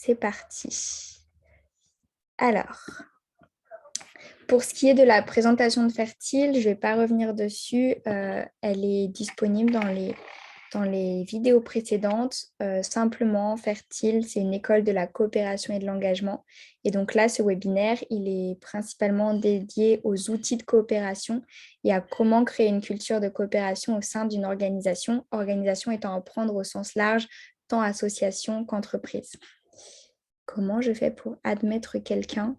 c'est parti. Alors, pour ce qui est de la présentation de Fertile, je ne vais pas revenir dessus. Elle est disponible dans les vidéos précédentes. Simplement, Fertile, c'est une école de la coopération et de l'engagement. Et donc là, ce webinaire, il est principalement dédié aux outils de coopération et à comment créer une culture de coopération au sein d'une organisation. Organisation étant à prendre au sens large, tant association qu'entreprise. Comment je fais pour admettre quelqu'un?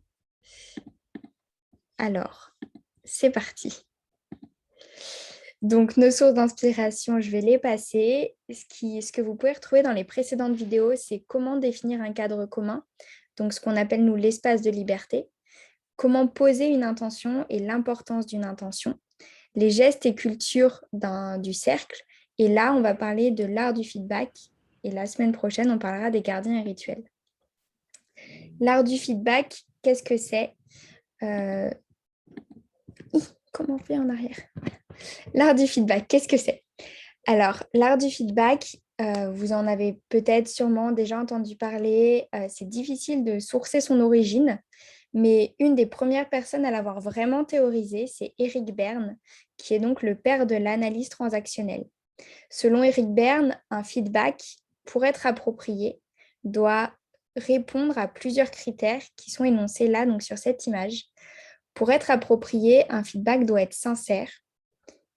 Alors, c'est parti. Donc, nos sources d'inspiration, je vais les passer. Ce que vous pouvez retrouver dans les précédentes vidéos, c'est comment définir un cadre commun, donc ce qu'on appelle, nous, l'espace de liberté, comment poser une intention et l'importance d'une intention, les gestes et cultures du cercle. Et là, on va parler de l'art du feedback. Et la semaine prochaine, on parlera des gardiens et rituels. L'art du feedback, qu'est-ce que c'est? Comment on fait en arrière? L'art du feedback, qu'est-ce que c'est? Alors, l'art du feedback, vous en avez peut-être sûrement déjà entendu parler. C'est difficile de sourcer son origine, mais une des premières personnes à l'avoir vraiment théorisé, c'est Eric Berne, qui est donc le père de l'analyse transactionnelle. Selon Eric Berne, un feedback, pour être approprié, doit répondre à plusieurs critères qui sont énoncés là, donc sur cette image. Pour être approprié, un feedback doit être sincère,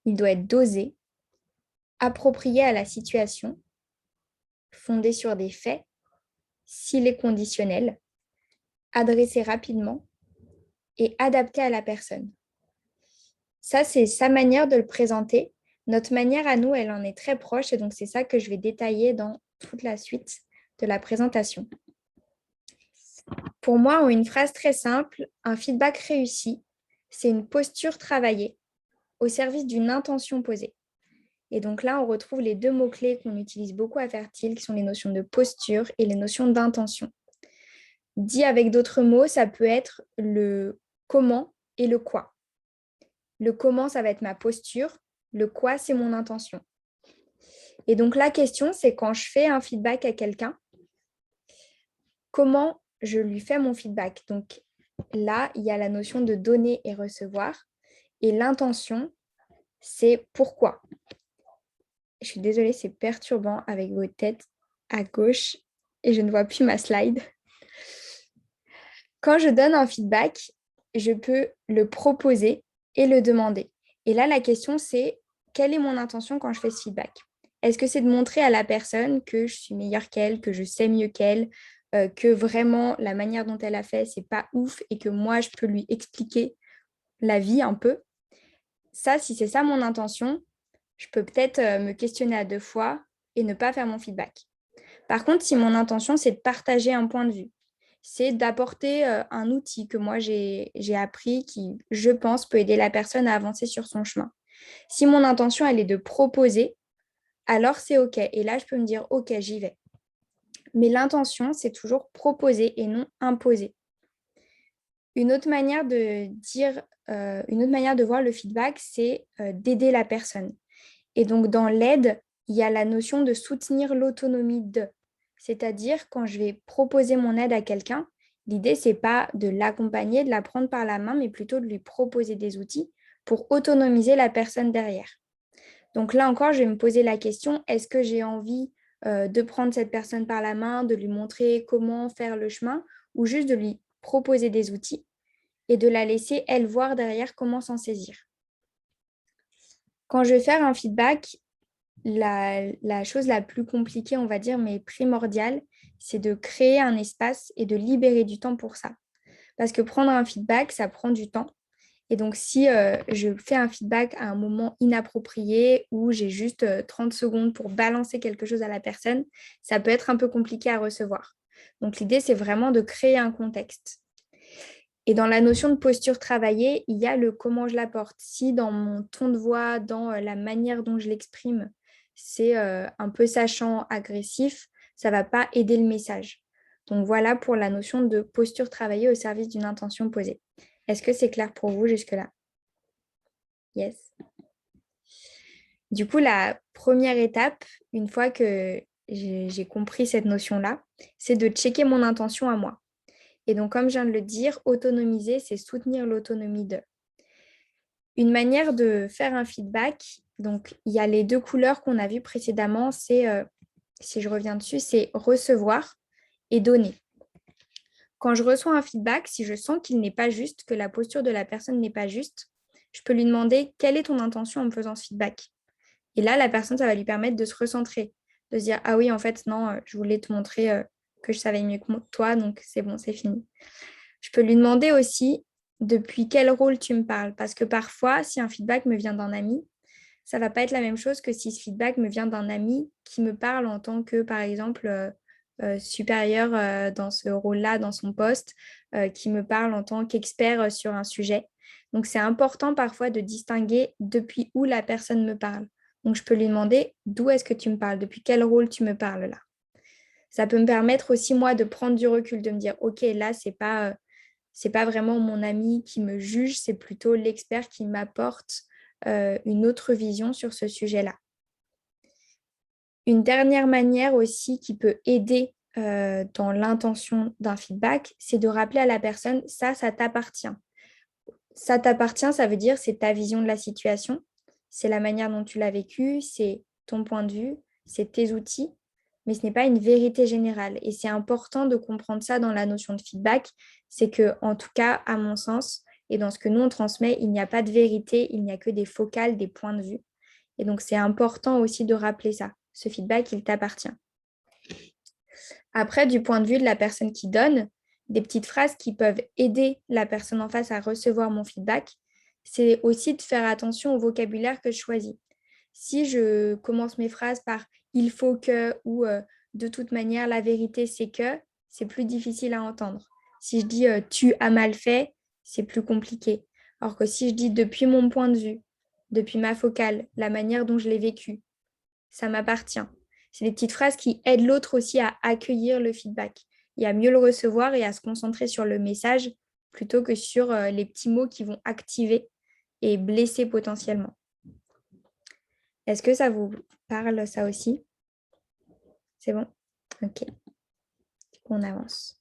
il doit être dosé, approprié à la situation, fondé sur des faits, s'il est conditionnel, adressé rapidement et adapté à la personne. Ça, c'est sa manière de le présenter. Notre manière à nous, elle en est très proche et donc c'est ça que je vais détailler dans toute la suite de la présentation. Pour moi, en une phrase très simple, un feedback réussi, c'est une posture travaillée au service d'une intention posée. Et donc là, on retrouve les deux mots-clés qu'on utilise beaucoup à Fertile, qui sont les notions de posture et les notions d'intention. Dit avec d'autres mots, ça peut être le comment et le quoi. Le comment, ça va être ma posture. Le quoi, c'est mon intention. Et donc la question, c'est quand je fais un feedback à quelqu'un, comment je lui fais mon feedback? Donc là, il y a la notion de donner et recevoir. Et l'intention, c'est pourquoi. Je suis désolée, c'est perturbant avec vos têtes à gauche et je ne vois plus ma slide. Quand je donne un feedback, je peux le proposer et le demander. Et là, la question, c'est quelle est mon intention quand je fais ce feedback? Est-ce que c'est de montrer à la personne que je suis meilleure qu'elle, que je sais mieux qu'elle, que vraiment la manière dont elle a fait, c'est pas ouf et que moi, je peux lui expliquer la vie un peu? Ça, si c'est ça mon intention, je peux peut-être me questionner à deux fois et ne pas faire mon feedback. Par contre, si mon intention, c'est de partager un point de vue, c'est d'apporter un outil que moi, j'ai appris qui, je pense, peut aider la personne à avancer sur son chemin. Si mon intention, elle est de proposer, alors c'est OK. Et là, je peux me dire, OK, j'y vais. Mais l'intention, c'est toujours proposer et non imposer. Une autre manière de dire, une autre manière de voir le feedback, c'est d'aider la personne. Et donc, dans l'aide, il y a la notion de soutenir l'autonomie de. C'est-à-dire, quand je vais proposer mon aide à quelqu'un, l'idée, c'est pas de l'accompagner, de la prendre par la main, mais plutôt de lui proposer des outils pour autonomiser la personne derrière. Donc là encore, je vais me poser la question, est-ce que j'ai envie de prendre cette personne par la main, de lui montrer comment faire le chemin, ou juste de lui proposer des outils et de la laisser, elle, voir derrière comment s'en saisir. Quand je vais faire un feedback, la chose la plus compliquée, on va dire, mais primordiale, c'est de créer un espace et de libérer du temps pour ça. Parce que prendre un feedback, ça prend du temps. Et donc, si je fais un feedback à un moment inapproprié où j'ai juste 30 secondes pour balancer quelque chose à la personne, ça peut être un peu compliqué à recevoir. Donc, l'idée, c'est vraiment de créer un contexte. Et dans la notion de posture travaillée, il y a le comment je l'apporte. Si dans mon ton de voix, dans la manière dont je l'exprime, c'est un peu sachant, agressif, ça ne va pas aider le message. Donc voilà pour la notion de posture travaillée au service d'une intention posée. Est-ce que c'est clair pour vous jusque-là? Yes. Du coup, la première étape, une fois que j'ai compris cette notion-là, c'est de checker mon intention à moi. Et donc, comme je viens de le dire, autonomiser, c'est soutenir l'autonomie de. Une manière de faire un feedback, donc il y a les deux couleurs qu'on a vues précédemment, c'est, si je reviens dessus, c'est recevoir et donner. Quand je reçois un feedback, si je sens qu'il n'est pas juste, que la posture de la personne n'est pas juste, je peux lui demander quelle est ton intention en me faisant ce feedback. Et là, la personne, ça va lui permettre de se recentrer, de se dire, ah oui, en fait, non, je voulais te montrer que je savais mieux que toi, donc c'est bon, c'est fini. Je peux lui demander aussi depuis quel rôle tu me parles, parce que parfois, si un feedback me vient d'un ami, ça ne va pas être la même chose que si ce feedback me vient d'un ami qui me parle en tant que, par exemple, supérieur dans ce rôle-là, dans son poste, qui me parle en tant qu'expert sur un sujet. Donc, c'est important parfois de distinguer depuis où la personne me parle. Donc, je peux lui demander d'où est-ce que tu me parles, depuis quel rôle tu me parles là. Ça peut me permettre aussi, moi, de prendre du recul, de me dire, OK, là, c'est pas vraiment mon ami qui me juge, c'est plutôt l'expert qui m'apporte une autre vision sur ce sujet-là. Une dernière manière aussi qui peut aider dans l'intention d'un feedback, c'est de rappeler à la personne, ça t'appartient. Ça t'appartient, ça veut dire c'est ta vision de la situation, c'est la manière dont tu l'as vécu, c'est ton point de vue, c'est tes outils, mais ce n'est pas une vérité générale. Et c'est important de comprendre ça dans la notion de feedback, c'est que, en tout cas, à mon sens, et dans ce que nous on transmet, il n'y a pas de vérité, il n'y a que des focales, des points de vue. Et donc, c'est important aussi de rappeler ça. Ce feedback, il t'appartient. Après, du point de vue de la personne qui donne, des petites phrases qui peuvent aider la personne en face à recevoir mon feedback, c'est aussi de faire attention au vocabulaire que je choisis. Si je commence mes phrases par il faut que ou de toute manière, la vérité, c'est que, c'est plus difficile à entendre. Si je dis tu as mal fait, c'est plus compliqué. Alors que si je dis depuis mon point de vue, depuis ma focale, la manière dont je l'ai vécu, ça m'appartient. C'est des petites phrases qui aident l'autre aussi à accueillir le feedback et à mieux le recevoir et à se concentrer sur le message plutôt que sur les petits mots qui vont activer et blesser potentiellement. Est-ce que ça vous parle, ça aussi? C'est bon? Ok. On avance.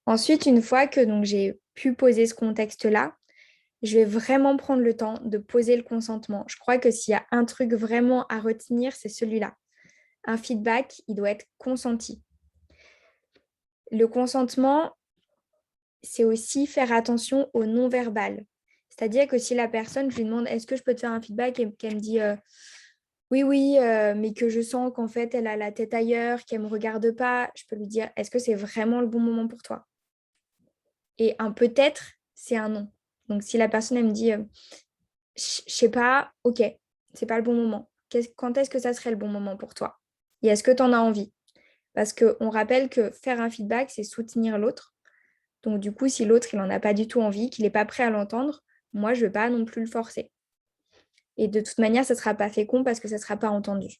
Ensuite, une fois que donc, j'ai pu poser ce contexte-là, je vais vraiment prendre le temps de poser le consentement. Je crois que s'il y a un truc vraiment à retenir, c'est celui-là. Un feedback, il doit être consenti. Le consentement, c'est aussi faire attention au non-verbal. C'est-à-dire que si la personne, je lui demande est-ce que je peux te faire un feedback et qu'elle me dit oui, oui, mais que je sens qu'en fait, elle a la tête ailleurs, qu'elle ne me regarde pas, je peux lui dire est-ce que c'est vraiment le bon moment pour toi? Et un peut-être, c'est un non. Donc si la personne, elle me dit je sais pas, ok, c'est pas le bon moment. Quand est-ce que ça serait le bon moment pour toi? Et est-ce que tu en as envie? Parce qu'on rappelle que faire un feedback, c'est soutenir l'autre. Donc, du coup, si l'autre, il n'en a pas du tout envie, qu'il n'est pas prêt à l'entendre, moi, je ne veux pas non plus le forcer. Et de toute manière, ça ne sera pas fécond parce que ça ne sera pas entendu.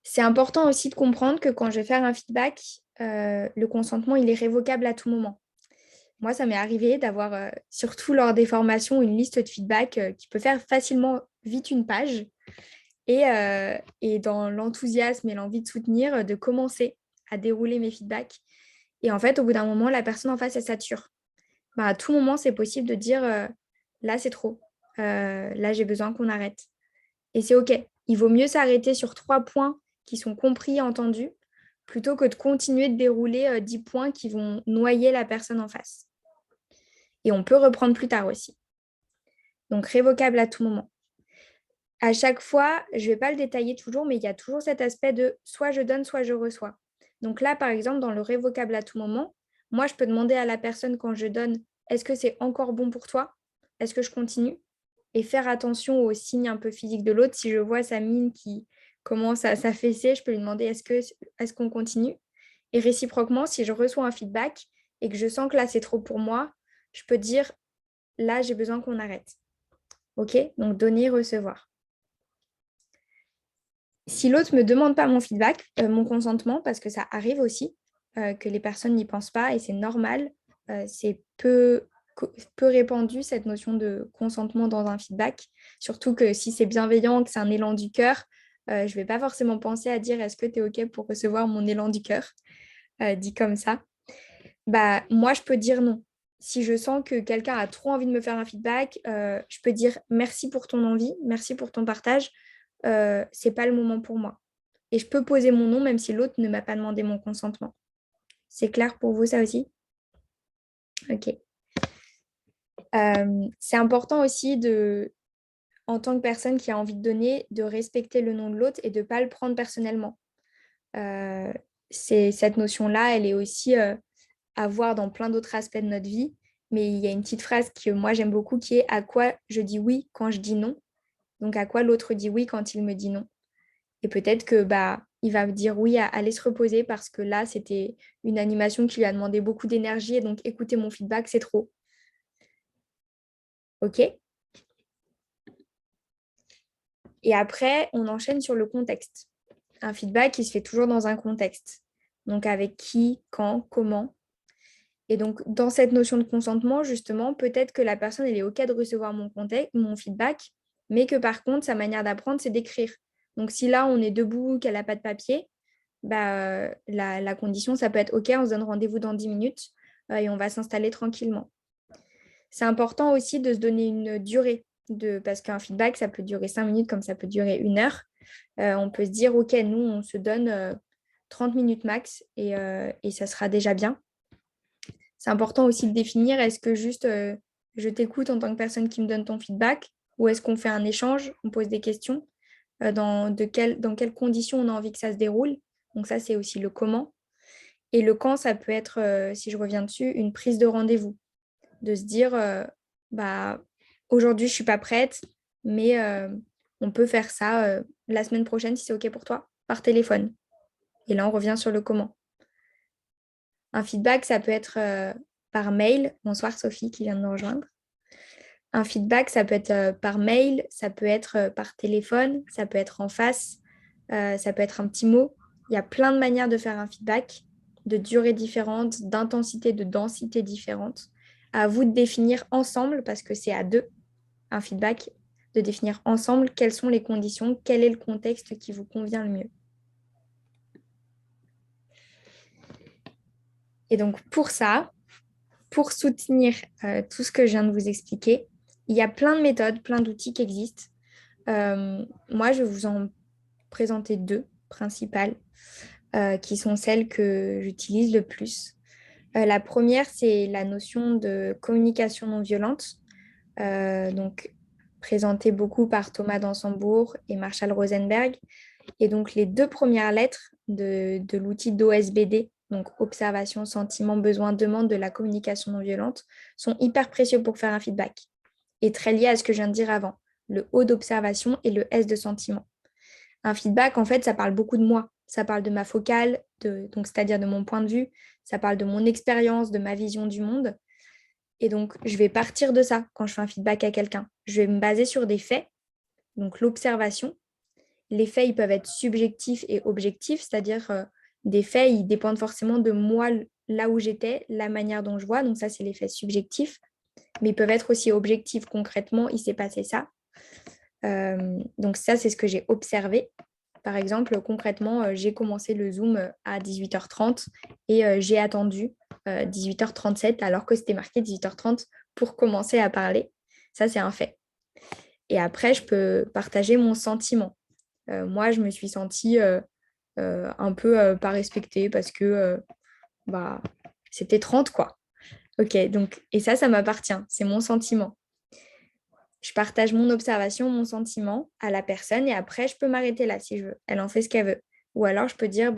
C'est important aussi de comprendre que quand je vais faire un feedback, le consentement, il est révocable à tout moment. Moi, ça m'est arrivé d'avoir, surtout lors des formations, une liste de feedback qui peut faire facilement vite une page. Et dans l'enthousiasme et l'envie de soutenir, de commencer à dérouler mes feedbacks. Et en fait, au bout d'un moment, la personne en face, elle sature. À tout moment, c'est possible de dire là, c'est trop. Là, j'ai besoin qu'on arrête. Et c'est OK. Il vaut mieux s'arrêter sur 3 points qui sont compris et entendus plutôt que de continuer de dérouler 10 points qui vont noyer la personne en face. Et on peut reprendre plus tard aussi. Donc, révocable à tout moment. À chaque fois, je ne vais pas le détailler toujours, mais il y a toujours cet aspect de soit je donne, soit je reçois. Donc là, par exemple, dans le révocable à tout moment, moi, je peux demander à la personne quand je donne, est-ce que c'est encore bon pour toi? Est-ce que je continue? Et faire attention aux signes un peu physiques de l'autre. Si je vois sa mine qui commence à s'affaisser, je peux lui demander, est-ce qu'on continue? Et réciproquement, si je reçois un feedback et que je sens que là, c'est trop pour moi, je peux dire, là, j'ai besoin qu'on arrête. OK? Donc, donner, recevoir. Si l'autre ne me demande pas mon feedback, mon consentement, parce que ça arrive aussi, que les personnes n'y pensent pas et c'est normal, c'est peu répandu cette notion de consentement dans un feedback, surtout que si c'est bienveillant, que c'est un élan du cœur, je ne vais pas forcément penser à dire est-ce que tu es OK pour recevoir mon élan du cœur, dit comme ça. Bah, moi, je peux dire non. Si je sens que quelqu'un a trop envie de me faire un feedback, je peux dire merci pour ton envie, merci pour ton partage, c'est pas le moment pour moi. Et je peux poser mon nom même si l'autre ne m'a pas demandé mon consentement. C'est clair pour vous ça aussi? OK. C'est important aussi en tant que personne qui a envie de donner, de respecter le nom de l'autre et de ne pas le prendre personnellement. Cette notion-là, elle est aussi à voir dans plein d'autres aspects de notre vie. Mais il y a une petite phrase que moi j'aime beaucoup qui est à quoi je dis oui quand je dis non. Donc à quoi l'autre dit oui quand il me dit non. Et peut-être que il va me dire oui à aller se reposer parce que là, c'était une animation qui lui a demandé beaucoup d'énergie et donc écouter mon feedback, c'est trop. OK? Et après, on enchaîne sur le contexte. Un feedback, il se fait toujours dans un contexte. Donc avec qui, quand, comment. Et donc, dans cette notion de consentement, justement, peut-être que la personne, elle est OK de recevoir mon feedback, mais que par contre, sa manière d'apprendre, c'est d'écrire. Donc, si là, on est debout, qu'elle n'a pas de papier, la condition, ça peut être OK, on se donne rendez-vous dans 10 minutes et on va s'installer tranquillement. C'est important aussi de se donner une durée, parce qu'un feedback, ça peut durer 5 minutes comme ça peut durer 1 heure. On peut se dire, OK, nous, on se donne 30 minutes max et ça sera déjà bien. C'est important aussi de définir, est-ce que juste je t'écoute en tant que personne qui me donne ton feedback ou est-ce qu'on fait un échange, on pose des questions, dans quelles conditions on a envie que ça se déroule. Donc ça, c'est aussi le comment. Et le quand, ça peut être, si je reviens dessus, une prise de rendez-vous. De se dire, aujourd'hui, je ne suis pas prête, mais on peut faire ça la semaine prochaine si c'est OK pour toi, par téléphone. Et là, on revient sur le comment. Un feedback, ça peut être par mail. Bonsoir Sophie qui vient de nous rejoindre. Un feedback, ça peut être par mail, ça peut être par téléphone, ça peut être en face, ça peut être un petit mot. Il y a plein de manières de faire un feedback, de durée différente, d'intensité, de densité différente. À vous de définir ensemble, parce que c'est à deux, un feedback, de définir ensemble quelles sont les conditions, quel est le contexte qui vous convient le mieux. Et donc pour ça, pour soutenir tout ce que je viens de vous expliquer, il y a plein de méthodes, plein d'outils qui existent. Moi, je vais vous en présenter 2 principales, qui sont celles que j'utilise le plus. La première, c'est la notion de communication non violente, donc présentée beaucoup par Thomas Dansembourg et Marshall Rosenberg. Et donc, les 2 premières lettres de l'outil d'OSBD, donc observation, sentiment, besoin, demande de la communication non violente, sont hyper précieux pour faire un feedback et très liés à ce que je viens de dire avant, le O d'observation et le S de sentiment. Un feedback, en fait, ça parle beaucoup de moi. Ça parle de ma focale, donc c'est-à-dire de mon point de vue. Ça parle de mon expérience, de ma vision du monde. Et donc, je vais partir de ça quand je fais un feedback à quelqu'un. Je vais me baser sur des faits, donc l'observation. Les faits, ils peuvent être subjectifs et objectifs, c'est-à-dire des faits, ils dépendent forcément de moi, là où j'étais, la manière dont je vois. Donc ça, c'est les faits subjectifs. Mais ils peuvent être aussi objectifs. Concrètement, il s'est passé ça. Donc ça, c'est ce que j'ai observé. Par exemple, concrètement, j'ai commencé le Zoom à 18h30 et j'ai attendu 18h37 alors que c'était marqué 18h30 pour commencer à parler. Ça, c'est un fait. Et après, je peux partager mon sentiment. Moi, je me suis sentie un peu pas respectée parce que c'était 30, quoi. Ok, donc, et ça m'appartient. C'est mon sentiment. Je partage mon observation, mon sentiment à la personne et après, je peux m'arrêter là si je veux. Elle en fait ce qu'elle veut. Ou alors, je peux dire,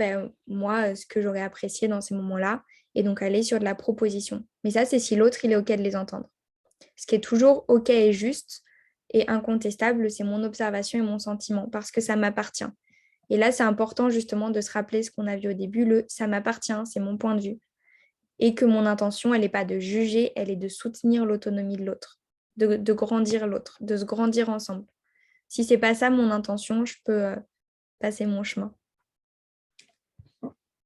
moi, ce que j'aurais apprécié dans ces moments-là et donc aller sur de la proposition. Mais ça, c'est si l'autre, il est OK de les entendre. Ce qui est toujours OK et juste et incontestable, c'est mon observation et mon sentiment parce que ça m'appartient. Et là, c'est important justement de se rappeler ce qu'on a vu au début, ça m'appartient, c'est mon point de vue. Et que mon intention, elle n'est pas de juger, elle est de soutenir l'autonomie de l'autre, de grandir l'autre, de se grandir ensemble. Si ce n'est pas ça mon intention, je peux passer mon chemin.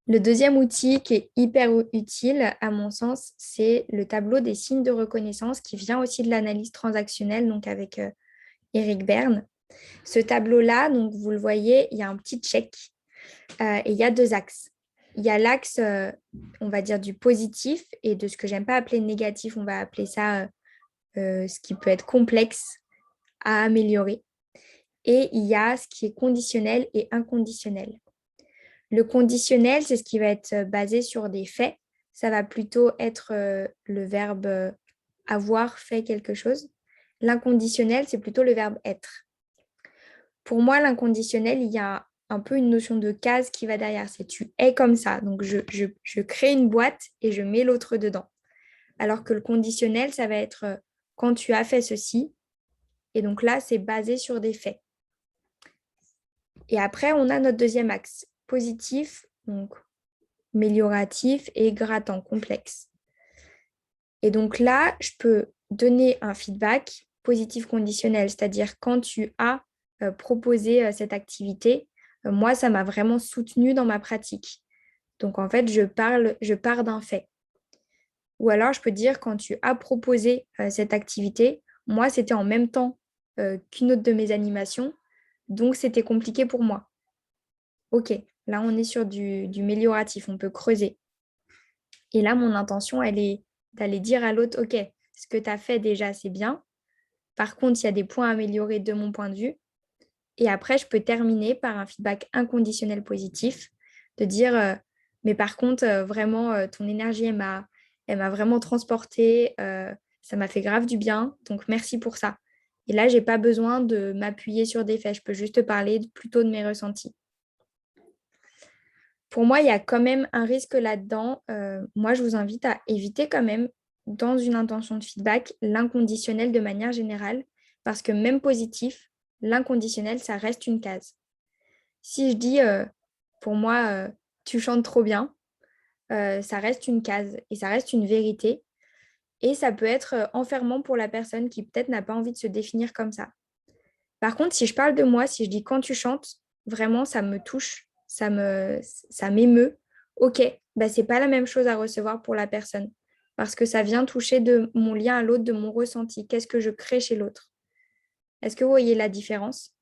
Le deuxième outil qui est hyper utile, à mon sens, c'est le tableau des signes de reconnaissance qui vient aussi de l'analyse transactionnelle, donc avec Eric Berne. Ce tableau-là, donc vous le voyez, il y a un petit check et il y a deux axes. Il y a l'axe, on va dire, du positif et de ce que j'aime pas appeler négatif, on va appeler ça ce qui peut être complexe à améliorer. Et il y a ce qui est conditionnel et inconditionnel. Le conditionnel, c'est ce qui va être basé sur des faits. Ça va plutôt être le verbe avoir fait quelque chose. L'inconditionnel, c'est plutôt le verbe être. Pour moi, l'inconditionnel, il y a un peu une notion de case qui va derrière. C'est tu es comme ça. Donc, je crée une boîte et je mets l'autre dedans. Alors que le conditionnel, ça va être quand tu as fait ceci. Et donc là, c'est basé sur des faits. Et après, on a notre deuxième axe, positif, donc amélioratif et grattant, complexe. Et donc là, je peux donner un feedback positif conditionnel, c'est-à-dire quand tu as proposé cette activité, moi, ça m'a vraiment soutenu dans ma pratique. Donc en fait, je pars d'un fait. Ou alors, je peux dire quand tu as proposé cette activité, moi, c'était en même temps qu'une autre de mes animations, donc c'était compliqué pour moi. Ok, là, on est sur du amélioratif, on peut creuser. Et là, mon intention, elle est d'aller dire à l'autre, ok, ce que tu as fait déjà, c'est bien. Par contre, il y a des points à améliorer de mon point de vue. Et après, je peux terminer par un feedback inconditionnel positif, de dire, mais par contre, vraiment, ton énergie, elle m'a vraiment transportée, ça m'a fait grave du bien, donc merci pour ça. Et là, je n'ai pas besoin de m'appuyer sur des faits, je peux juste parler plutôt de mes ressentis. Pour moi, il y a quand même un risque là-dedans. Moi, je vous invite à éviter quand même, dans une intention de feedback, l'inconditionnel de manière générale, parce que même positif, l'inconditionnel, ça reste une case. Si je dis, pour moi, tu chantes trop bien, ça reste une case et ça reste une vérité. Et ça peut être enfermant pour la personne qui peut-être n'a pas envie de se définir comme ça. Par contre, si je parle de moi, si je dis quand tu chantes, vraiment, ça me touche, ça m'émeut. Ok, bah, c'est pas la même chose à recevoir pour la personne parce que ça vient toucher de mon lien à l'autre, de mon ressenti. Qu'est-ce que je crée chez l'autre? Est-ce que vous voyez la différence?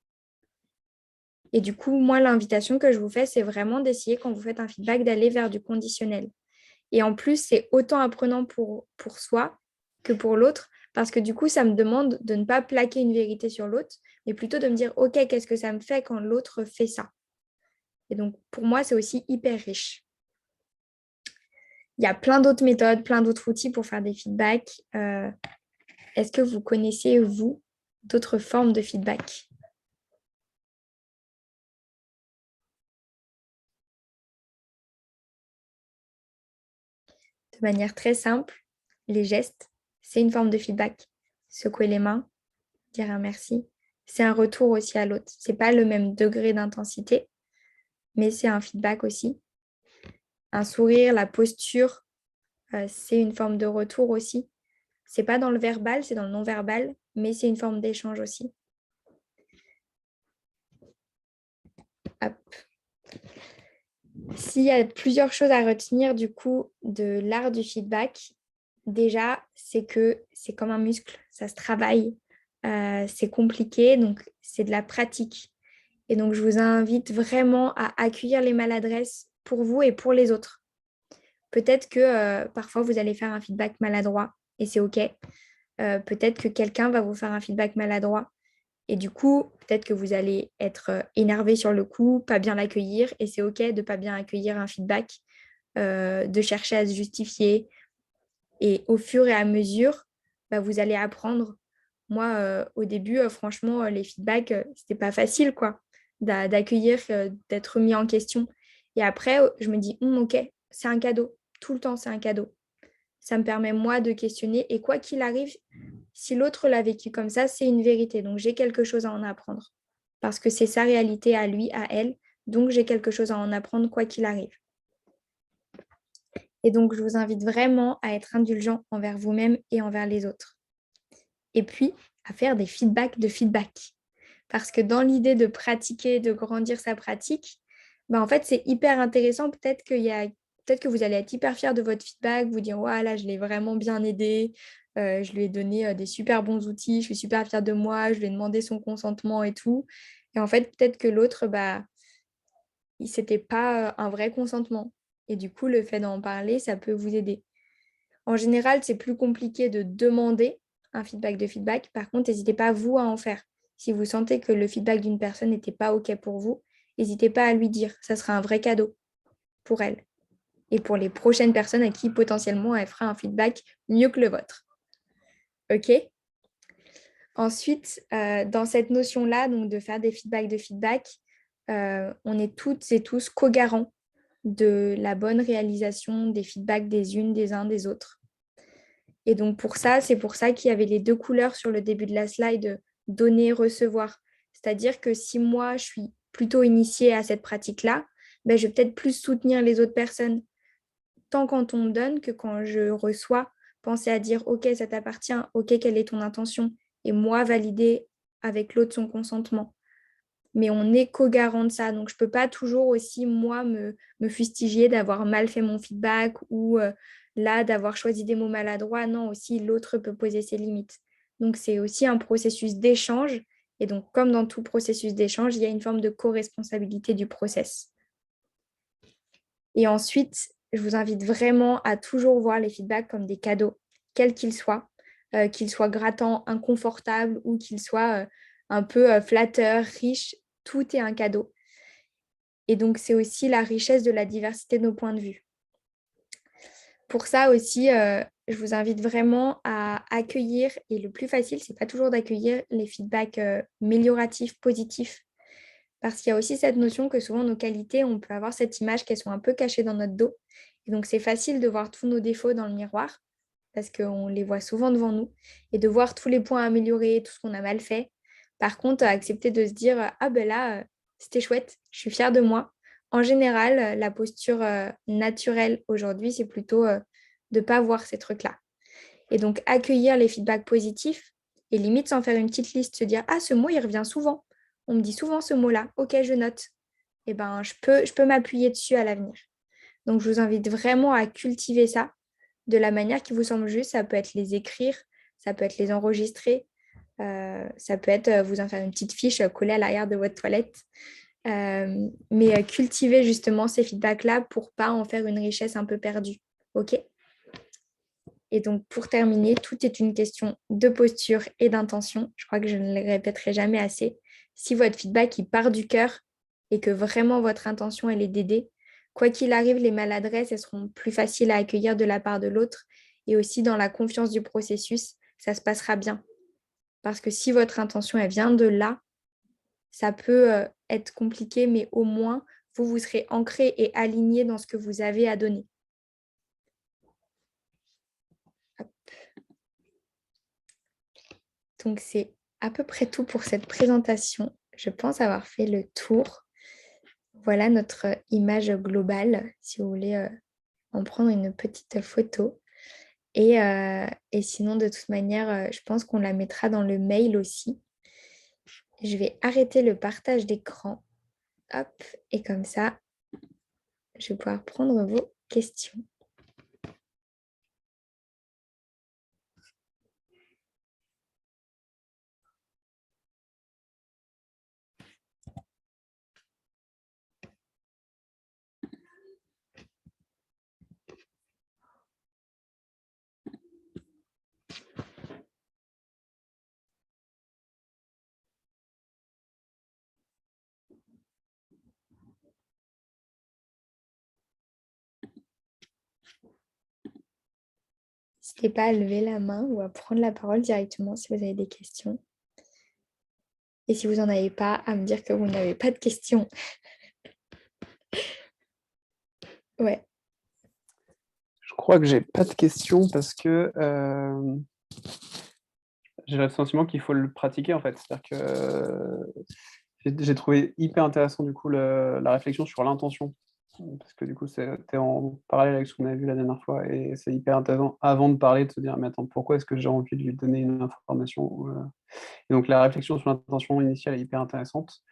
Et du coup, moi, l'invitation que je vous fais, c'est vraiment d'essayer, quand vous faites un feedback, d'aller vers du conditionnel. Et en plus, c'est autant apprenant pour soi que pour l'autre, parce que du coup, ça me demande de ne pas plaquer une vérité sur l'autre, mais plutôt de me dire, OK, qu'est-ce que ça me fait quand l'autre fait ça? Et donc, pour moi, c'est aussi hyper riche. Il y a plein d'autres méthodes, plein d'autres outils pour faire des feedbacks. Est-ce que vous connaissez, vous, d'autres formes de feedback? De manière très simple, les gestes, c'est une forme de feedback. Secouer les mains, dire un merci, c'est un retour aussi à l'autre. C'est pas le même degré d'intensité, mais c'est un feedback aussi. Un sourire, la posture, c'est une forme de retour aussi. C'est pas dans le verbal, c'est dans le non-verbal, mais c'est une forme d'échange aussi. Hop. S'il y a plusieurs choses à retenir du coup de l'art du feedback, déjà, c'est que c'est comme un muscle, ça se travaille, c'est compliqué, donc c'est de la pratique. Et donc, je vous invite vraiment à accueillir les maladresses pour vous et pour les autres. Peut-être que parfois, vous allez faire un feedback maladroit et c'est OK. Peut-être que quelqu'un va vous faire un feedback maladroit. Et du coup, peut-être que vous allez être énervé sur le coup, pas bien l'accueillir. Et c'est OK de ne pas bien accueillir un feedback, de chercher à se justifier. Et au fur et à mesure, bah, vous allez apprendre. Moi, au début, franchement, les feedbacks, c'était pas facile, quoi, d'accueillir, d'être mis en question. Et après, je me dis, OK, c'est un cadeau. Tout le temps, c'est un cadeau. Ça me permet, moi, de questionner. Et quoi qu'il arrive, si l'autre l'a vécu comme ça, c'est une vérité. Donc, j'ai quelque chose à en apprendre. Parce que c'est sa réalité à lui, à elle. Donc, j'ai quelque chose à en apprendre, quoi qu'il arrive. Et donc, je vous invite vraiment à être indulgent envers vous-même et envers les autres. Et puis, à faire des feedbacks de feedback. Parce que dans l'idée de pratiquer, de grandir sa pratique, en fait, c'est hyper intéressant. Peut-être qu'il y a peut-être que vous allez être hyper fier de votre feedback, vous dire, ouais, là, je l'ai vraiment bien aidé, je lui ai donné des super bons outils, je suis super fière de moi, je lui ai demandé son consentement et tout. Et en fait, peut-être que l'autre, c'était pas un vrai consentement. Et du coup, le fait d'en parler, ça peut vous aider. En général, c'est plus compliqué de demander un feedback de feedback. Par contre, n'hésitez pas, vous, à en faire. Si vous sentez que le feedback d'une personne n'était pas OK pour vous, n'hésitez pas à lui dire. Ça sera un vrai cadeau pour elle et pour les prochaines personnes à qui potentiellement elle fera un feedback mieux que le vôtre. OK? Ensuite, dans cette notion-là, donc de faire des feedbacks de feedback, on est toutes et tous co-garants de la bonne réalisation des feedbacks des unes, des uns, des autres. Et donc pour ça, c'est pour ça qu'il y avait les deux couleurs sur le début de la slide, donner, recevoir. C'est-à-dire que si moi, je suis plutôt initiée à cette pratique-là, je vais peut-être plus soutenir les autres personnes, tant quand on me donne que quand je reçois. Penser à dire, OK, ça t'appartient, OK, quelle est ton intention? Et moi, valider avec l'autre son consentement. Mais on est co-garant de ça. Donc, je ne peux pas toujours aussi, moi, me fustiger d'avoir mal fait mon feedback ou là, d'avoir choisi des mots maladroits. Non, aussi, l'autre peut poser ses limites. Donc, c'est aussi un processus d'échange. Et donc, comme dans tout processus d'échange, il y a une forme de co-responsabilité du process. Et ensuite, je vous invite vraiment à toujours voir les feedbacks comme des cadeaux, quels qu'ils soient grattants, inconfortables ou qu'ils soient un peu flatteurs, riches. Tout est un cadeau. Et donc, c'est aussi la richesse de la diversité de nos points de vue. Pour ça aussi, je vous invite vraiment à accueillir, et le plus facile, c'est pas toujours d'accueillir les feedbacks amélioratifs, positifs, parce qu'il y a aussi cette notion que souvent nos qualités, on peut avoir cette image qu'elles sont un peu cachées dans notre dos. Et donc, c'est facile de voir tous nos défauts dans le miroir, parce qu'on les voit souvent devant nous, et de voir tous les points à améliorer, tout ce qu'on a mal fait. Par contre, accepter de se dire, ah ben là, c'était chouette, je suis fière de moi. En général, la posture naturelle aujourd'hui, c'est plutôt de ne pas voir ces trucs-là. Et donc, accueillir les feedbacks positifs et limite sans faire une petite liste, se dire, ah, ce mot, il revient souvent. On me dit souvent ce mot-là. Ok, je note. Eh ben, je peux m'appuyer dessus à l'avenir. Donc, je vous invite vraiment à cultiver ça de la manière qui vous semble juste. Ça peut être les écrire, ça peut être les enregistrer, ça peut être vous en faire une petite fiche collée à l'arrière de votre toilette. Mais cultiver justement ces feedbacks-là pour pas en faire une richesse un peu perdue. OK? Et donc, pour terminer, tout est une question de posture et d'intention. Je crois que je ne le répéterai jamais assez. Si votre feedback il part du cœur et que vraiment votre intention elle est d'aider, quoi qu'il arrive, les maladresses elles seront plus faciles à accueillir de la part de l'autre et aussi dans la confiance du processus, ça se passera bien. Parce que si votre intention elle vient de là, ça peut être compliqué, mais au moins vous serez ancré et aligné dans ce que vous avez à donner. Donc, c'est à peu près tout pour cette présentation. Je pense avoir fait le tour. Voilà notre image globale, si vous voulez en prendre une petite photo. Et sinon, de toute manière, je pense qu'on la mettra dans le mail aussi. Je vais arrêter le partage d'écran. Hop, et comme ça, je vais pouvoir prendre vos questions. N'hésitez pas à lever la main ou à prendre la parole directement si vous avez des questions. Et si vous n'en avez pas, à me dire que vous n'avez pas de questions. Ouais. Je crois que j'ai pas de questions parce que j'ai le sentiment qu'il faut le pratiquer en fait. C'est-à-dire que j'ai trouvé hyper intéressant du coup la réflexion sur l'intention. Parce que du coup, c'était en parallèle avec ce qu'on avait vu la dernière fois et c'est hyper intéressant avant de parler de se dire mais attends, pourquoi est-ce que j'ai envie de lui donner une information Et donc la réflexion sur l'intention initiale est hyper intéressante.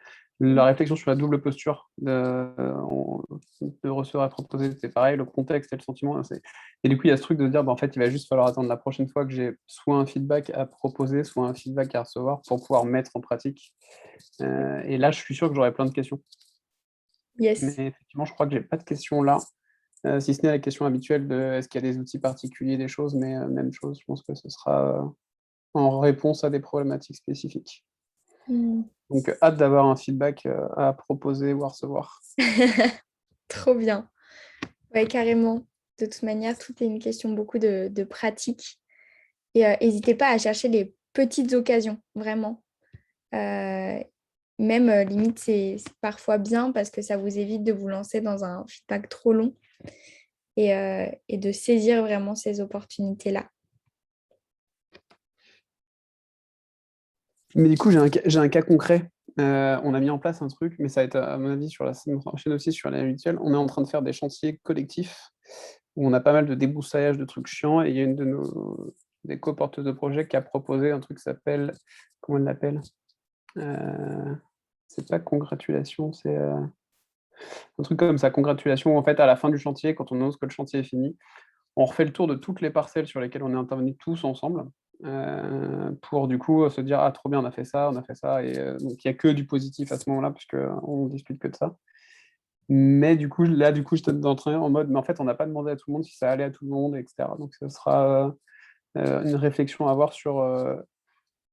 La réflexion sur la double posture de recevoir et proposer, c'est pareil, le contexte et le sentiment. Et du coup, il y a ce truc de se dire, bah, en fait, il va juste falloir attendre la prochaine fois que j'ai soit un feedback à proposer, soit un feedback à recevoir pour pouvoir mettre en pratique. Et là, je suis sûr que j'aurai plein de questions. Mais Yes. effectivement, je crois que j'ai pas de questions là, si ce n'est la question habituelle de est-ce qu'il y a des outils particuliers, des choses, mais même chose, je pense que ce sera en réponse à des problématiques spécifiques. Mm. Donc, hâte d'avoir un feedback à proposer ou à recevoir. Trop bien. Ouais, carrément. De toute manière, tout est une question beaucoup de pratique. Et n'hésitez pas à chercher les petites occasions, vraiment. Euh, Même limite, c'est parfois bien parce que ça vous évite de vous lancer dans un feedback trop long et de saisir vraiment ces opportunités-là. Mais du coup, j'ai un cas concret. On a mis en place un truc, mais ça va être, à mon avis, sur la semaine prochaine aussi, sur l'année mutuelle. On est en train de faire des chantiers collectifs où on a pas mal de débroussaillage de trucs chiants. Et il y a une de nos des co-porteuses de projet qui a proposé un truc qui s'appelle, comment elle l'appelle? C'est pas congratulation, c'est un truc comme ça, congratulation. En fait, à la fin du chantier, quand on annonce que le chantier est fini, on refait le tour de toutes les parcelles sur lesquelles on est intervenus tous ensemble, pour du coup se dire ah trop bien, on a fait ça, et donc il n'y a que du positif à ce moment-là, puisqu'on ne discute que de ça. Mais du coup, là, du coup, j'étais d'entraîner en mode, mais en fait, on n'a pas demandé à tout le monde si ça allait à tout le monde, etc. Donc, ce sera une réflexion à avoir sur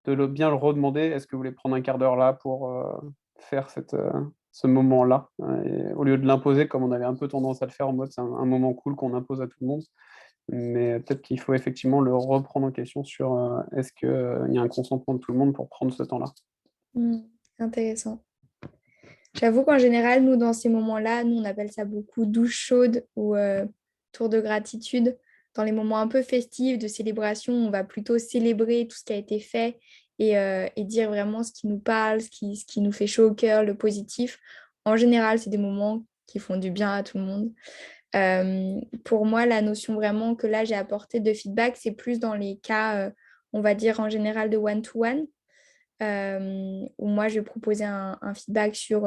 bien le redemander. Est-ce que vous voulez prendre un quart d'heure là pour faire ce moment-là, et au lieu de l'imposer, comme on avait un peu tendance à le faire en mode c'est un moment cool qu'on impose à tout le monde. Mais peut-être qu'il faut effectivement le reprendre en question sur est-ce qu'il y a un consentement de tout le monde pour prendre ce temps-là. Mm. Intéressant. J'avoue qu'en général, nous, dans ces moments-là, nous, on appelle ça beaucoup douche chaude ou tour de gratitude. Dans les moments un peu festifs de célébration, on va plutôt célébrer tout ce qui a été fait et dire vraiment ce qui nous parle, ce qui nous fait chaud au cœur, le positif. En général, c'est des moments qui font du bien à tout le monde. Pour moi, la notion vraiment que là, j'ai apporté de feedback, c'est plus dans les cas, on va dire en général de one-to-one où moi je vais proposer un feedback sur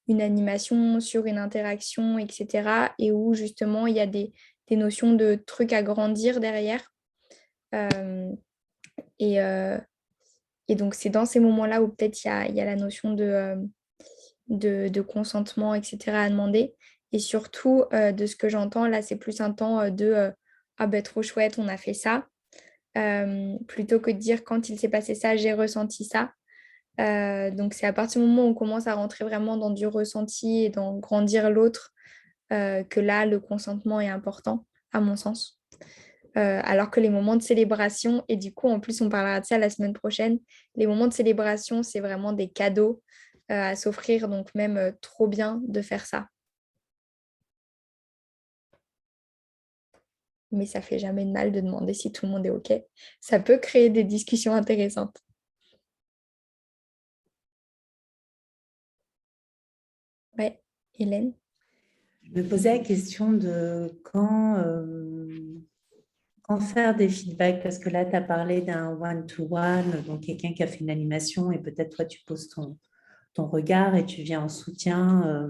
une animation, sur une interaction, etc. Et où justement il y a des notions de trucs à grandir derrière. Euh, et, euh, et donc c'est dans ces moments-là où peut-être il y a la notion de consentement, etc. à demander. Et surtout, de ce que j'entends, là, c'est plus un temps de ah ben trop chouette, on a fait ça. Plutôt que de dire quand il s'est passé ça, j'ai ressenti ça. Donc, c'est à partir du moment où on commence à rentrer vraiment dans du ressenti et dans grandir l'autre que là, le consentement est important, à mon sens. Alors que les moments de célébration, et du coup, en plus, on parlera de ça la semaine prochaine, les moments de célébration, c'est vraiment des cadeaux à s'offrir, donc même trop bien de faire ça. Mais ça fait jamais de mal de demander si tout le monde est OK. Ça peut créer des discussions intéressantes. Ouais, Hélène. Je me posais la question de quand faire des feedbacks, parce que là, tu as parlé d'un one-to-one, donc quelqu'un qui a fait une animation et peut-être toi, tu poses ton regard et tu viens en soutien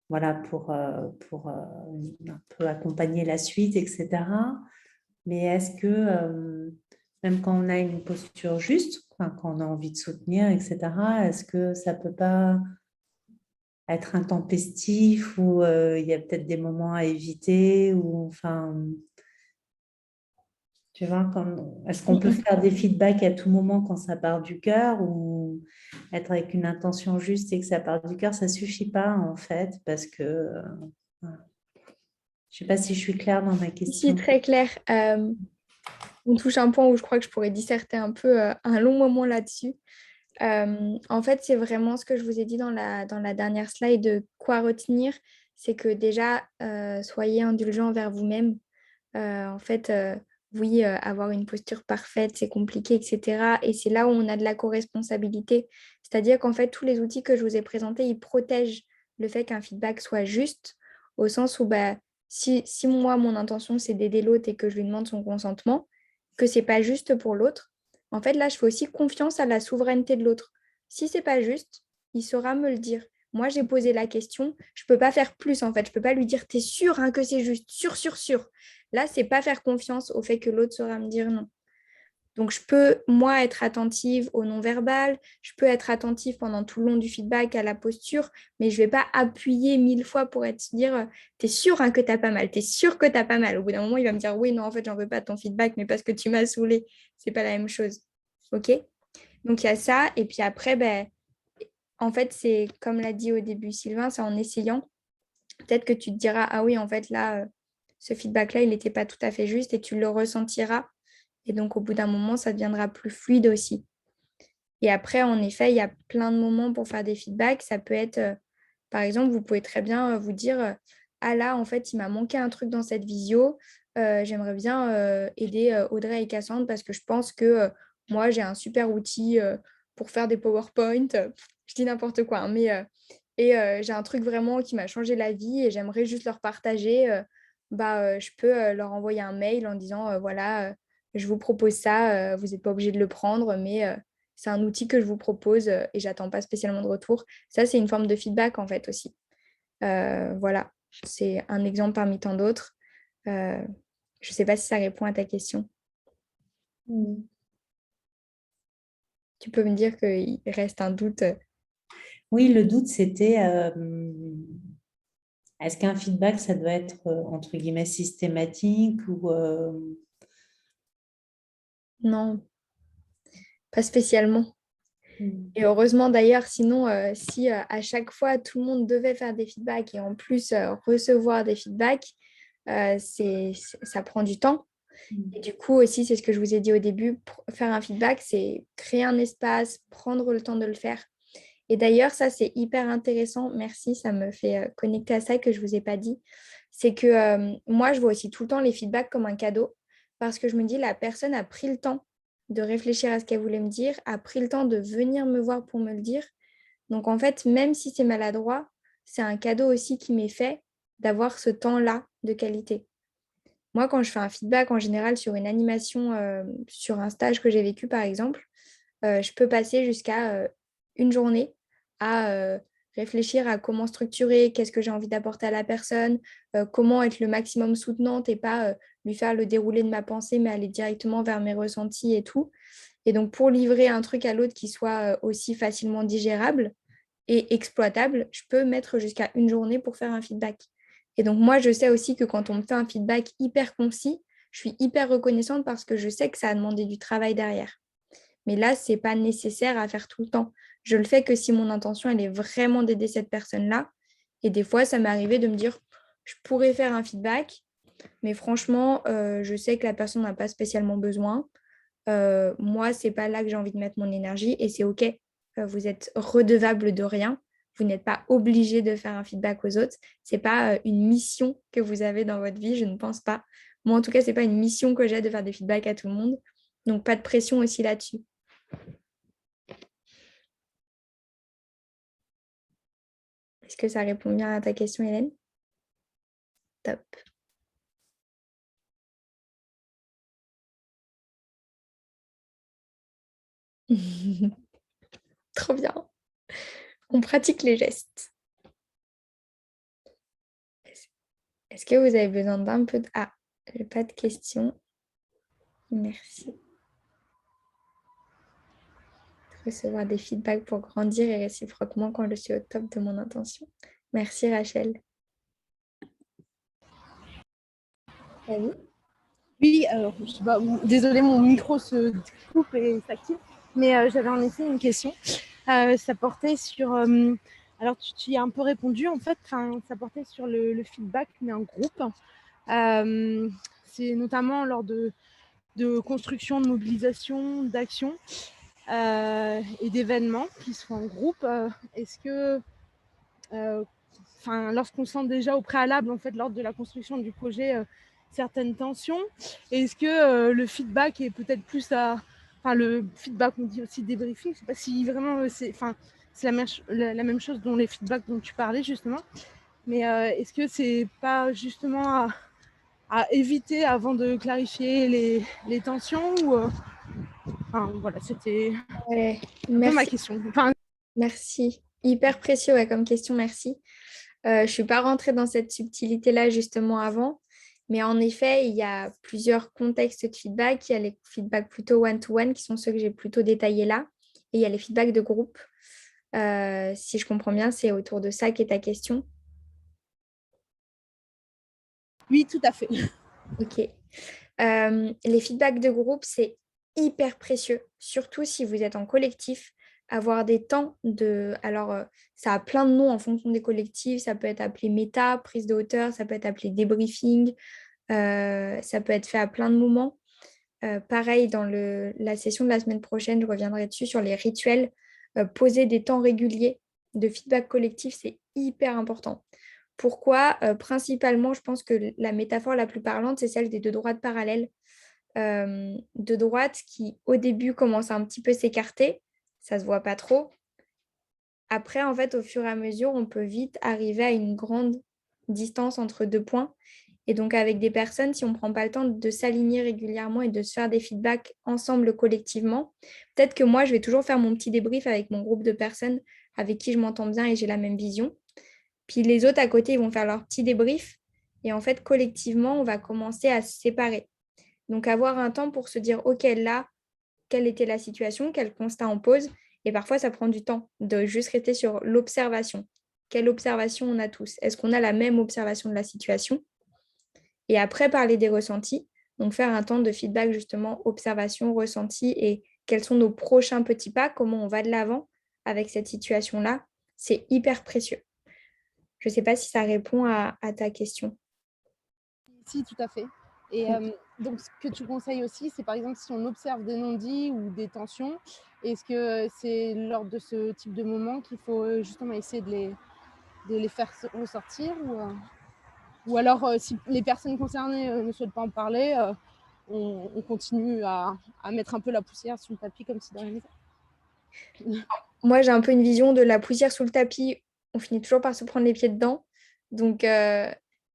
voilà, pour un peu accompagner la suite, etc. Mais est-ce que, même quand on a une posture juste, enfin, quand on a envie de soutenir, etc., est-ce que ça ne peut pas être intempestif ou il y a peut-être des moments à éviter ou enfin tu vois est-ce qu'on peut faire des feedbacks à tout moment quand ça part du cœur ou être avec une intention juste et que ça part du cœur, ça suffit pas en fait parce que voilà. Je sais pas si je suis claire dans ma Si, question. très clair. On touche un point où je crois que je pourrais disserter un peu un long moment là-dessus. En fait, c'est vraiment ce que je vous ai dit dans la dernière slide de quoi retenir. C'est que déjà, soyez indulgent envers vous-même. En fait, oui, avoir une posture parfaite, c'est compliqué, etc. Et c'est là où on a de la co-responsabilité. C'est-à-dire qu'en fait, tous les outils que je vous ai présentés, ils protègent le fait qu'un feedback soit juste, au sens où bah, si moi, mon intention, c'est d'aider l'autre et que je lui demande son consentement, que c'est pas juste pour l'autre, en fait, là, je fais aussi confiance à la souveraineté de l'autre. Si c'est pas juste, il saura me le dire. Moi, j'ai posé la question, je ne peux pas faire plus en fait. Je ne peux pas lui dire, t'es sûr hein, que c'est juste, sûr. Là, c'est pas faire confiance au fait que l'autre saura me dire non. Donc, je peux, moi, être attentive au non-verbal, je peux être attentive pendant tout le long du feedback à la posture, mais je ne vais pas appuyer 1000 fois pour être dire, t'es sûr hein, que t'as pas mal, t'es sûr que t'as pas mal. Au bout d'un moment, il va me dire, oui, non, en fait, j'en veux pas de ton feedback, mais parce que tu m'as saoulé, c'est pas la même chose. OK? Donc, il y a ça. Et puis après, ben, en fait, c'est comme l'a dit au début Sylvain, c'est en essayant. Peut-être que tu te diras, ah oui, en fait, là, ce feedback-là, il n'était pas tout à fait juste et tu le ressentiras. Et donc, au bout d'un moment, ça deviendra plus fluide aussi. Et après, en effet, il y a plein de moments pour faire des feedbacks. Ça peut être, par exemple, vous pouvez très bien vous dire, ah là, en fait, il m'a manqué un truc dans cette visio. J'aimerais bien aider Audrey et Cassandre parce que je pense que moi, j'ai un super outil pour faire des PowerPoint. Je dis n'importe quoi, hein, mais j'ai un truc vraiment qui m'a changé la vie et j'aimerais juste leur partager. Je peux leur envoyer un mail en disant, voilà, je vous propose ça, vous n'êtes pas obligé de le prendre, mais c'est un outil que je vous propose et j'attends pas spécialement de retour. Ça, c'est une forme de feedback en fait aussi. Voilà, c'est un exemple parmi tant d'autres. Je ne sais pas si ça répond à ta question. Tu peux me dire qu'il reste un doute. Oui, le doute, c'était est-ce qu'un feedback, ça doit être entre guillemets systématique ou Non, pas spécialement. Hmm. Et heureusement d'ailleurs, sinon, si à chaque fois tout le monde devait faire des feedbacks et en plus recevoir des feedbacks, ça prend du temps. Et du coup aussi, c'est ce que je vous ai dit au début, faire un feedback, c'est créer un espace, prendre le temps de le faire. Et d'ailleurs, ça, c'est hyper intéressant. Merci, ça me fait connecter à ça que je ne vous ai pas dit. C'est que moi, je vois aussi tout le temps les feedbacks comme un cadeau parce que je me dis, la personne a pris le temps de réfléchir à ce qu'elle voulait me dire, a pris le temps de venir me voir pour me le dire. Donc, en fait, même si c'est maladroit, c'est un cadeau aussi qui m'est fait d'avoir ce temps-là de qualité. Moi, quand je fais un feedback en général sur une animation, sur un stage que j'ai vécu, par exemple, je peux passer jusqu'à une journée à réfléchir à comment structurer, qu'est-ce que j'ai envie d'apporter à la personne, comment être le maximum soutenante et pas lui faire le déroulé de ma pensée, mais aller directement vers mes ressentis et tout. Et donc, pour livrer un truc à l'autre qui soit aussi facilement digérable et exploitable, je peux mettre jusqu'à une journée pour faire un feedback. Et donc, moi, je sais aussi que quand on me fait un feedback hyper concis, je suis hyper reconnaissante parce que je sais que ça a demandé du travail derrière. Mais là, ce n'est pas nécessaire à faire tout le temps. Je le fais que si mon intention, elle est vraiment d'aider cette personne-là. Et des fois, ça m'est arrivé de me dire, je pourrais faire un feedback, mais franchement, je sais que la personne n'a pas spécialement besoin. Moi, c'est pas là que j'ai envie de mettre mon énergie et c'est OK. Vous êtes redevable de rien. Vous n'êtes pas obligé de faire un feedback aux autres. C'est pas une mission que vous avez dans votre vie, je ne pense pas. Moi, en tout cas, c'est pas une mission que j'ai de faire des feedbacks à tout le monde. Donc, pas de pression aussi là-dessus. Est-ce que ça répond bien à ta question, Hélène? Top. Trop bien. On pratique les gestes. Est-ce que vous avez besoin d'un peu de... Ah, j'ai pas de questions. Merci. Recevoir des feedbacks pour grandir et réciproquement quand je suis au top de mon intention. Merci Rachel. À vous. Oui, alors, je sais pas, désolée, mon micro se coupe et s'active, mais j'avais en effet une question. Ça portait sur, alors tu y as un peu répondu en fait, ça portait sur le feedback, mais en groupe. C'est notamment lors de construction, de mobilisation, d'action et d'événements qui se font en groupe. Est-ce que, lorsqu'on sent déjà au préalable, en fait, lors de la construction du projet, certaines tensions, est-ce que le feedback est peut-être plus à... Enfin, le feedback, on dit aussi débriefing, je ne sais pas si vraiment c'est la même chose dont les feedbacks dont tu parlais justement, mais est-ce que c'est pas justement à éviter avant de clarifier les tensions ou voilà, c'était Ouais, un peu ma merci. question. Merci. Hyper précieux comme question, merci. Je ne suis pas rentrée dans cette subtilité-là justement avant, mais en effet, il y a plusieurs contextes de feedback. Il y a les feedbacks plutôt one-to-one qui sont ceux que j'ai plutôt détaillés là, et il y a les feedbacks de groupe. Si je comprends bien, c'est autour de ça qu'est ta question. Oui, tout à fait. Ok. Les feedbacks de groupe, c'est hyper précieux, surtout si vous êtes en collectif. Avoir des temps de... Alors, ça a plein de noms en fonction des collectifs. Ça peut être appelé méta, prise de hauteur, ça peut être appelé débriefing, ça peut être fait à plein de moments. Pareil, dans la session de la semaine prochaine, je reviendrai dessus sur les rituels. Poser des temps réguliers de feedback collectif, c'est hyper important. Pourquoi? Principalement, je pense que la métaphore la plus parlante, c'est celle des deux droites parallèles. Deux droites qui, au début, commencent à un petit peu s'écarter. Ça ne se voit pas trop. Après, en fait, au fur et à mesure, on peut vite arriver à une grande distance entre deux points. Et donc, avec des personnes, si on ne prend pas le temps de s'aligner régulièrement et de se faire des feedbacks ensemble collectivement, peut-être que moi, je vais toujours faire mon petit débrief avec mon groupe de personnes avec qui je m'entends bien et j'ai la même vision. Puis les autres à côté, ils vont faire leur petit débrief. Et en fait, collectivement, on va commencer à se séparer. Donc, avoir un temps pour se dire, OK, là, quelle était la situation, quel constat on pose. Et parfois, ça prend du temps de juste rester sur l'observation. Quelle observation on a tous? Est-ce qu'on a la même observation de la situation? Et après, parler des ressentis. Donc, faire un temps de feedback, justement, observation, ressenti et quels sont nos prochains petits pas, comment on va de l'avant avec cette situation-là. C'est hyper précieux. Je ne sais pas si ça répond à ta question. Si, tout à fait. Et donc, ce que tu conseilles aussi, c'est par exemple si on observe des non-dits ou des tensions, est-ce que c'est lors de ce type de moment qu'il faut justement essayer de les faire ressortir ou alors si les personnes concernées ne souhaitent pas en parler, on continue à mettre un peu la poussière sous le tapis comme si de rien n'était. Moi, j'ai un peu une vision de la poussière sous le tapis. On finit toujours par se prendre les pieds dedans. Donc,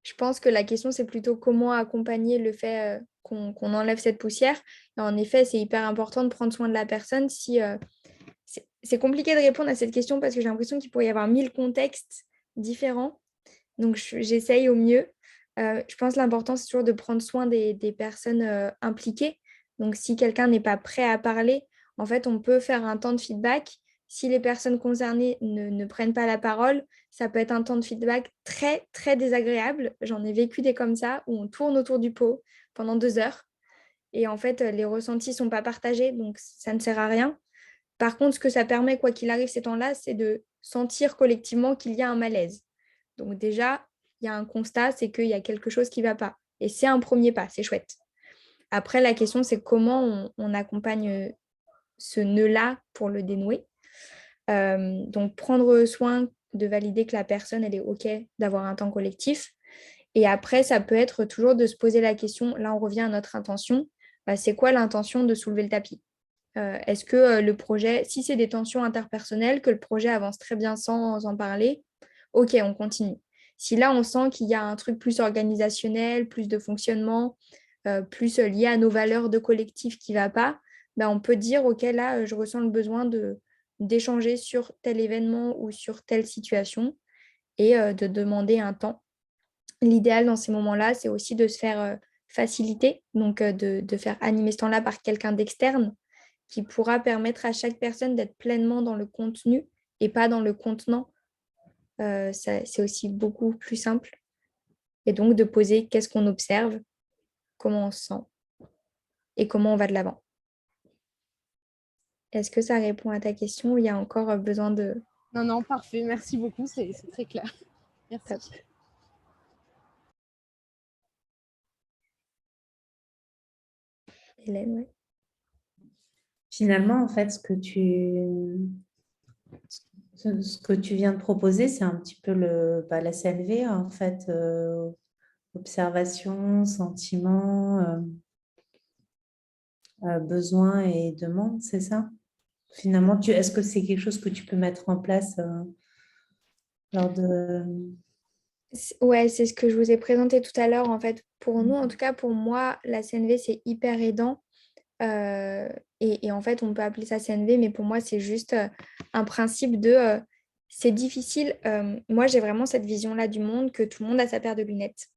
je pense que la question, c'est plutôt comment accompagner le fait qu'on enlève cette poussière. Et en effet, c'est hyper important de prendre soin de la personne. C'est compliqué de répondre à cette question parce que j'ai l'impression qu'il pourrait y avoir 1000 contextes différents. Donc, j'essaye au mieux. Je pense que l'important, c'est toujours de prendre soin des personnes impliquées. Donc, si quelqu'un n'est pas prêt à parler, en fait, on peut faire un temps de feedback. Si les personnes concernées ne prennent pas la parole, ça peut être un temps de feedback très, très désagréable. J'en ai vécu des comme ça, où on tourne autour du pot pendant 2 heures. Et en fait, les ressentis ne sont pas partagés, donc ça ne sert à rien. Par contre, ce que ça permet, quoi qu'il arrive, ces temps-là, c'est de sentir collectivement qu'il y a un malaise. Donc déjà, il y a un constat, c'est qu'il y a quelque chose qui ne va pas. Et c'est un premier pas, c'est chouette. Après, la question, c'est comment on accompagne ce nœud-là pour le dénouer. Donc, prendre soin de valider que la personne, elle est OK d'avoir un temps collectif. Et après, ça peut être toujours de se poser la question, là, on revient à notre intention, c'est quoi l'intention de soulever le tapis? Est-ce que le projet, si c'est des tensions interpersonnelles, que le projet avance très bien sans en parler, OK, on continue. Si là, on sent qu'il y a un truc plus organisationnel, plus de fonctionnement, plus lié à nos valeurs de collectif qui ne va pas, ben, on peut dire, OK, là, je ressens le besoin d'échanger sur tel événement ou sur telle situation et de demander un temps. L'idéal dans ces moments-là, c'est aussi de se faire faciliter, donc de faire animer ce temps-là par quelqu'un d'externe qui pourra permettre à chaque personne d'être pleinement dans le contenu et pas dans le contenant. C'est aussi beaucoup plus simple. Et donc de poser qu'est-ce qu'on observe, comment on se sent et comment on va de l'avant. Est-ce que ça répond à ta question ou il y a encore besoin de... Non, non, parfait. Merci beaucoup. C'est très clair. Top. Merci. Hélène, ouais. Finalement, en fait, ce que tu viens de proposer, c'est un petit peu la CLV, en fait, observation, sentiment, besoin et demande, c'est ça? Finalement, est-ce que c'est quelque chose que tu peux mettre en place lors de... Ouais, c'est ce que je vous ai présenté tout à l'heure. En fait, pour nous, en tout cas pour moi, la CNV, c'est hyper aidant. Et en fait, on peut appeler ça CNV, mais pour moi, c'est juste un principe de c'est difficile. Moi, j'ai vraiment cette vision-là du monde, que tout le monde a sa paire de lunettes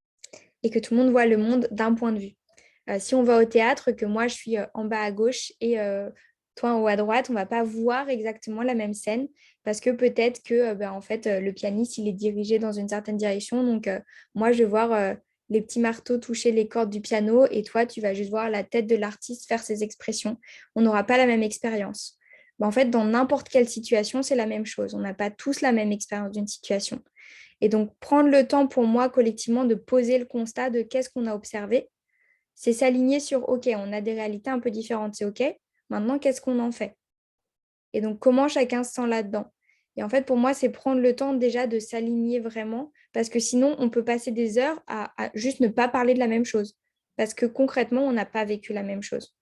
et que tout le monde voit le monde d'un point de vue. Si on va au théâtre, que moi, je suis en bas à gauche et toi en haut à droite, on ne va pas voir exactement la même scène parce que peut-être que en fait, le pianiste, il est dirigé dans une certaine direction. Donc, moi, je vais voir les petits marteaux toucher les cordes du piano et toi, tu vas juste voir la tête de l'artiste faire ses expressions. On n'aura pas la même expérience. En fait, dans n'importe quelle situation, c'est la même chose. On n'a pas tous la même expérience d'une situation. Et donc, prendre le temps pour moi, collectivement, de poser le constat de qu'est-ce qu'on a observé, c'est s'aligner sur, OK, on a des réalités un peu différentes, c'est OK. Maintenant, qu'est-ce qu'on en fait? Et donc, comment chacun se sent là-dedans? Et en fait, pour moi, c'est prendre le temps déjà de s'aligner vraiment, parce que sinon, on peut passer des heures à juste ne pas parler de la même chose, parce que concrètement, on n'a pas vécu la même chose.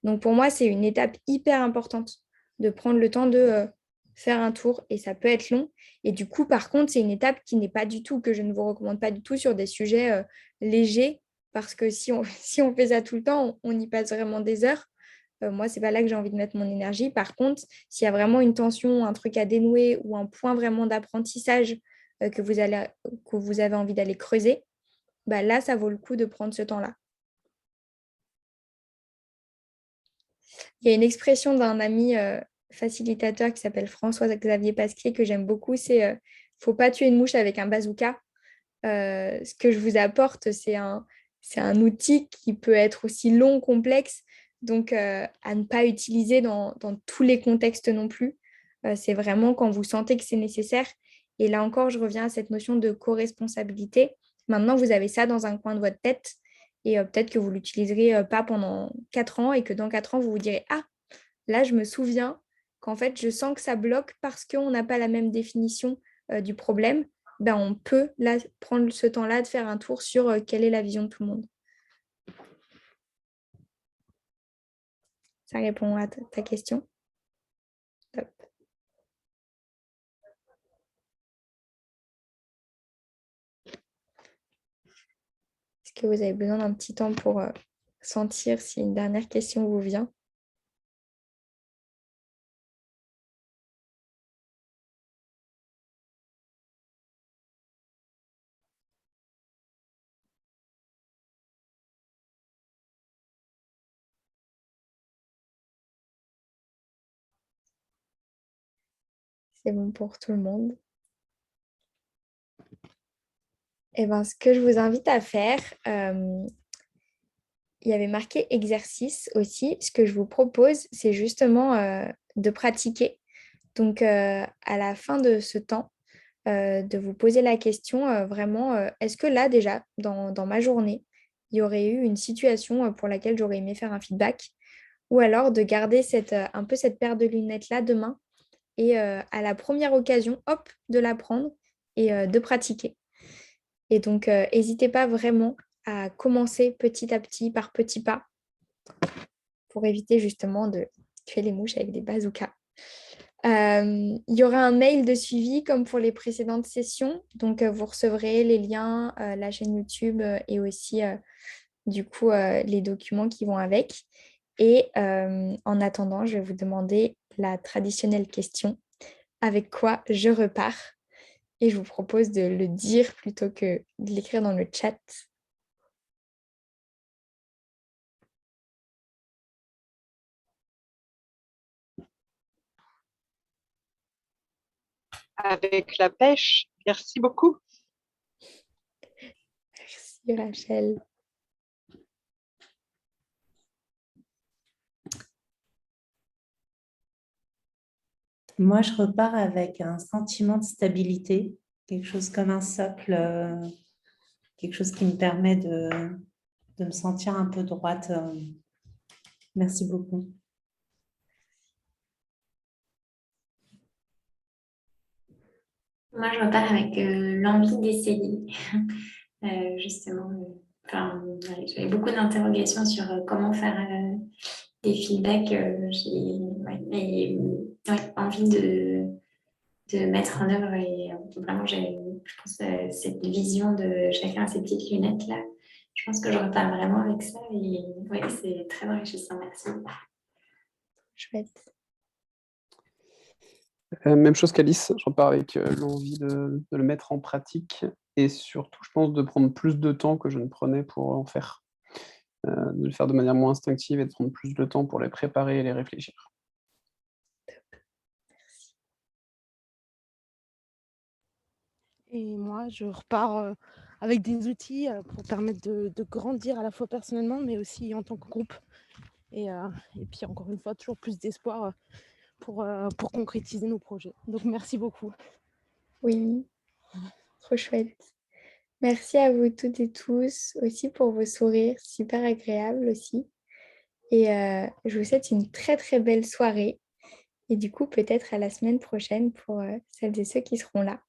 Donc, pour moi, c'est une étape hyper importante de prendre le temps de faire un tour, et ça peut être long. Et du coup, par contre, c'est une étape qui n'est pas du tout, que je ne vous recommande pas du tout sur des sujets légers, parce que si on, si on fait ça tout le temps, on y passe vraiment des heures. Moi, c'est pas là que j'ai envie de mettre mon énergie. Par contre, s'il y a vraiment une tension, un truc à dénouer ou un point vraiment d'apprentissage que vous avez envie d'aller creuser, bah là, ça vaut le coup de prendre ce temps-là. Il y a une expression d'un ami facilitateur qui s'appelle François-Xavier Pasquier que j'aime beaucoup, c'est faut pas tuer une mouche avec un bazooka. Ce que je vous apporte, c'est un outil qui peut être aussi long, complexe, donc à ne pas utiliser dans tous les contextes non plus. C'est vraiment quand vous sentez que c'est nécessaire. Et là encore, je reviens à cette notion de co-responsabilité. Maintenant, vous avez ça dans un coin de votre tête et peut-être que vous ne l'utiliserez pas pendant 4 ans et que dans 4 ans, vous vous direz, ah, là, je me souviens qu'en fait, je sens que ça bloque parce qu'on n'a pas la même définition du problème. Ben, on peut là, prendre ce temps-là de faire un tour sur quelle est la vision de tout le monde. Ça répond à ta question. Top. Est-ce que vous avez besoin d'un petit temps pour sentir si une dernière question vous vient? C'est bon pour tout le monde. Eh ben, ce que je vous invite à faire, il y avait marqué exercice aussi. Ce que je vous propose, c'est justement de pratiquer. Donc, à la fin de ce temps, de vous poser la question vraiment, est-ce que là, déjà, dans ma journée, il y aurait eu une situation pour laquelle j'aurais aimé faire un feedback? Ou alors de garder un peu cette paire de lunettes-là demain et à la première occasion, hop, de la prendre et de pratiquer. Et donc, n'hésitez pas vraiment à commencer petit à petit, par petits pas, pour éviter justement de tuer les mouches avec des bazookas. Il y aura un mail de suivi comme pour les précédentes sessions. Donc, vous recevrez les liens, la chaîne YouTube et aussi, du coup, les documents qui vont avec. Et en attendant, je vais vous demander la traditionnelle question. Avec quoi je repars? Et je vous propose de le dire plutôt que de l'écrire dans le chat. Avec la pêche. Merci beaucoup. Merci Rachel. Moi, je repars avec un sentiment de stabilité, quelque chose comme un socle, quelque chose qui me permet de me sentir un peu droite. Merci beaucoup. Moi, je repars avec l'envie d'essayer. Justement, ouais, j'avais beaucoup d'interrogations sur comment faire des feedbacks. Ouais, envie de mettre en œuvre et vraiment, je pense, cette vision de chacun a ses petites lunettes là. Je pense que je repars vraiment avec ça et ouais, c'est très enrichissant. Merci. Chouette. Même chose qu'Alice, j'en pars avec l'envie de le mettre en pratique et surtout, je pense, de prendre plus de temps que je ne prenais pour en faire. De le faire de manière moins instinctive et de prendre plus de temps pour les préparer et les réfléchir. Et moi, je repars avec des outils pour permettre de grandir à la fois personnellement, mais aussi en tant que groupe. Et puis, encore une fois, toujours plus d'espoir pour concrétiser nos projets. Donc, merci beaucoup. Oui, trop chouette. Merci à vous toutes et tous aussi pour vos sourires, super agréables aussi. Et je vous souhaite une très très belle soirée. Et du coup, peut-être à la semaine prochaine pour celles et ceux qui seront là.